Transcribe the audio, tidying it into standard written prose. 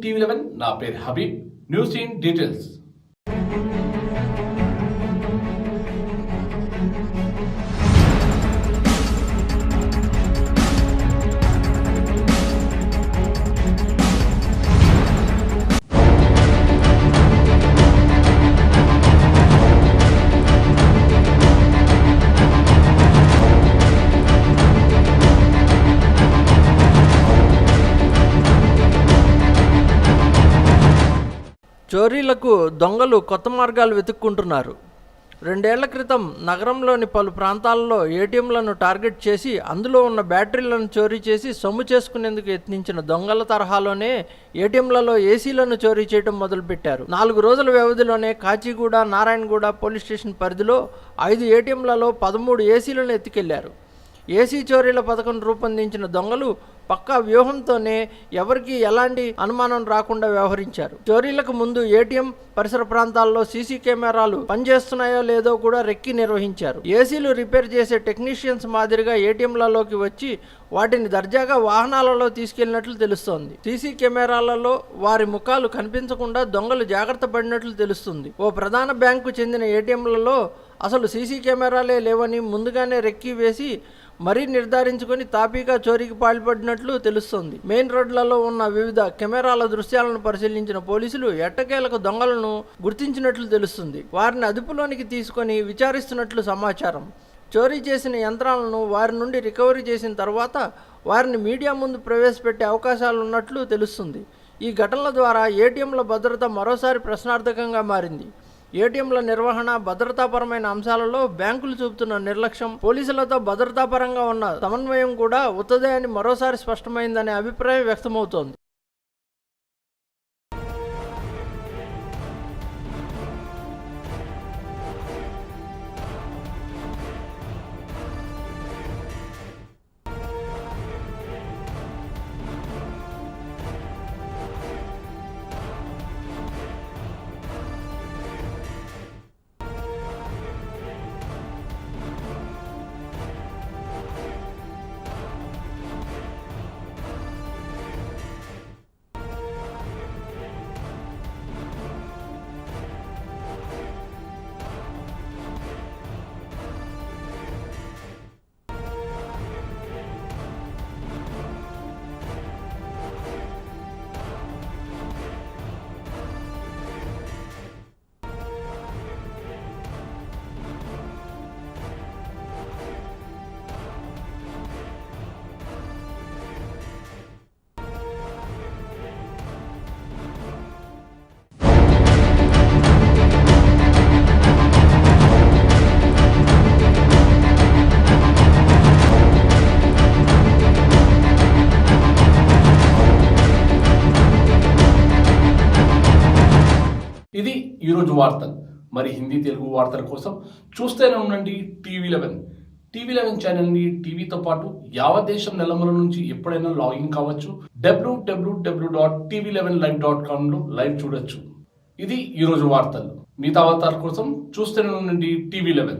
టీవీ11. నా పేరు Habib. News in details. చోరీలకు దొంగలు కొత్త మార్గాలు వెతుక్కుంటున్నారు. 2 ఏళ్ల క్రితం నగరంలోని పలు ప్రాంతాల్లో ఏటీఎంలను టార్గెట్ చేసి అందులో ఉన్న బ్యాటరీలను చోరీ చేసి సొమ్ము చేసుకునేందుకు యత్నించిన దొంగల తరహాలోనే ఏటీఎంలలో ఏసీలను చోరీ చేయడం మొదలుపెట్టారు. 4 రోజుల వ్యవధిలోనే కాచిగూడ, నారాయణగూడ పోలీస్ స్టేషన్ పరిధిలో 5 ఏటీఎంలలో 13 ఏసీలను ఎత్తుకెళ్లారు. ఏసీ చోరీల పథకం రూపొందించిన దొంగలు పక్కా వ్యూహంతోనే ఎవరికి ఎలాంటి అనుమానం రాకుండా వ్యవహరించారు. చోరీలకు ముందు ఏటీఎం పరిసర ప్రాంతాల్లో సీసీ కెమెరాలు పనిచేస్తున్నాయో లేదో కూడా రెక్కి నిర్వహించారు. ఏసీలు రిపేర్ చేసే టెక్నీషియన్స్ మాదిరిగా ఏటీఎంలలోకి వచ్చి వాటిని దర్జాగా వాహనాలలో తీసుకెళ్లినట్లు తెలుస్తోంది. సీసీ కెమెరాలలో వారి ముఖాలు కనిపించకుండా దొంగలు జాగ్రత్త పడినట్లు తెలుస్తుంది. ఓ ప్రధాన బ్యాంకు చెందిన ఏటీఎంలలో అసలు సీసీ కెమెరాలే లేవని ముందుగానే రెక్కి వేసి మరీ నిర్ధారించుకొని తాపీగా చోరీకి పాల్పడినట్లు తెలుస్తోంది. మెయిన్ రోడ్లలో ఉన్న వివిధ కెమెరాల దృశ్యాలను పరిశీలించిన పోలీసులు ఎట్టకేలకు దొంగలను గుర్తించినట్లు తెలుస్తుంది. వారిని అదుపులోనికి తీసుకొని విచారిస్తున్నట్లు సమాచారం. చోరీ చేసిన యంత్రాలను వారి నుండి రికవరీ చేసిన తర్వాత వారిని మీడియా ముందు ప్రవేశపెట్టే అవకాశాలు ఉన్నట్లు తెలుస్తుంది. ఈ ఘటనల ద్వారా ఏటీఎంల భద్రత మరోసారి ప్రశ్నార్థకంగా మారింది. ఏటీఎంల నిర్వహణ, భద్రతాపరమైన అంశాలలో బ్యాంకులు చూపుతున్న నిర్లక్ష్యం, పోలీసులతో భద్రతాపరంగా ఉన్న సమన్వయం కూడా ఉత్తదే అని మరోసారి స్పష్టమైందనే అభిప్రాయం వ్యక్తమవుతోంది. ఇది ఈరోజు వార్తలు. మరి హిందీ, తెలుగు వార్తల కోసం చూస్తూనే ఉండండి టీవీ11. టీవీ11 ఛానల్ని టీవీతో పాటు యావత్ దేశం నెలమల నుంచి ఎప్పుడైనా లాగిన్ కావచ్చు. www.tv11live.comలో లైవ్ చూడొచ్చు. ఇది ఈరోజు వార్తలు. మిగతా వార్తల కోసం చూస్తూనే ఉండండి టీవీ11.